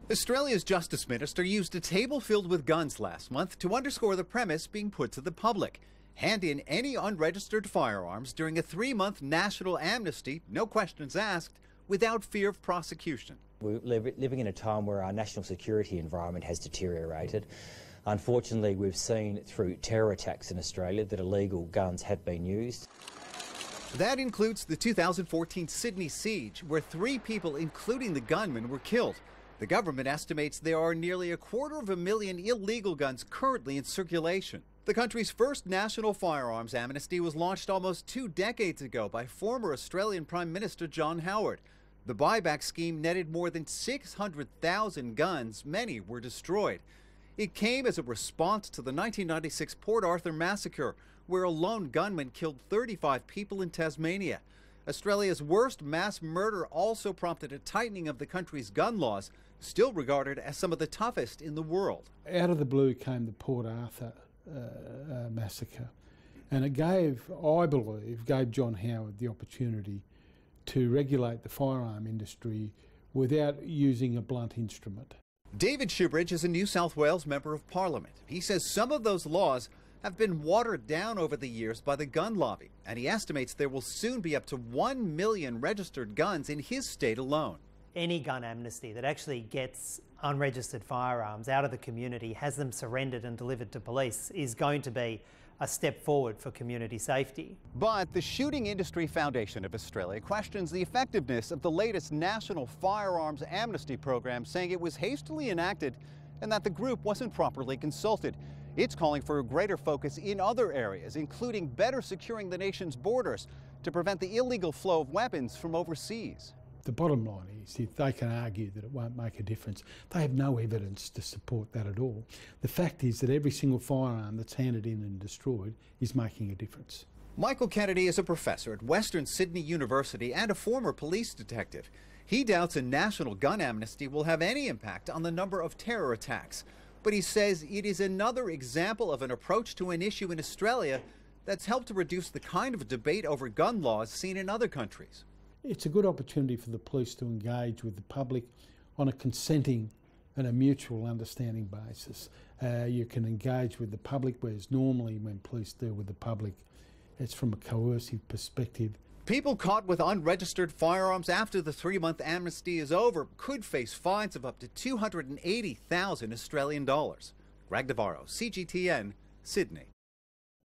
Australia's Justice Minister used a table filled with guns last month to underscore the premise being put to the public. Hand in any unregistered firearms during a 3-month national amnesty, no questions asked, without fear of prosecution. We're living in a time where our national security environment has deteriorated. Unfortunately, we've seen through terror attacks in Australia that illegal guns have been used. That includes the 2014 Sydney siege, where 3 people, including the gunman, were killed. The government estimates there are nearly 250,000 illegal guns currently in circulation. The country's first national firearms amnesty was launched almost 2 decades ago by former Australian Prime Minister John Howard. The buyback scheme netted more than 600,000 guns. Many were destroyed. It came as a response to the 1996 Port Arthur massacre, where a lone gunman killed 35 people in Tasmania. Australia's worst mass murder also prompted a tightening of the country's gun laws, still regarded as some of the toughest in the world. Out of the blue came the Port Arthur massacre, and it I believe, gave John Howard the opportunity to regulate the firearm industry without using a blunt instrument. David Shoebridge is a New South Wales Member of Parliament. He says some of those laws have been watered down over the years by the gun lobby, and he estimates there will soon be up to 1 million registered guns in his state alone. Any gun amnesty that actually gets unregistered firearms out of the community, has them surrendered and delivered to police, is going to be a step forward for community safety. But the Shooting Industry Foundation of Australia questions the effectiveness of the latest national firearms amnesty program, saying it was hastily enacted and that the group wasn't properly consulted. It's calling for a greater focus in other areas, including better securing the nation's borders to prevent the illegal flow of weapons from overseas. The bottom line is, if they can argue that it won't make a difference, they have no evidence to support that at all. The fact is that every single firearm that's handed in and destroyed is making a difference. Michael Kennedy is a professor at Western Sydney University and a former police detective. He doubts a national gun amnesty will have any impact on the number of terror attacks. But he says it is another example of an approach to an issue in Australia that's helped to reduce the kind of debate over gun laws seen in other countries. It's a good opportunity for the police to engage with the public on a consenting and a mutual understanding basis. You can engage with the public, whereas normally when police deal with the public, it's from a coercive perspective. People caught with unregistered firearms after the 3-month amnesty is over could face fines of up to 280,000 Australian dollars. Greg Navarro, CGTN, Sydney.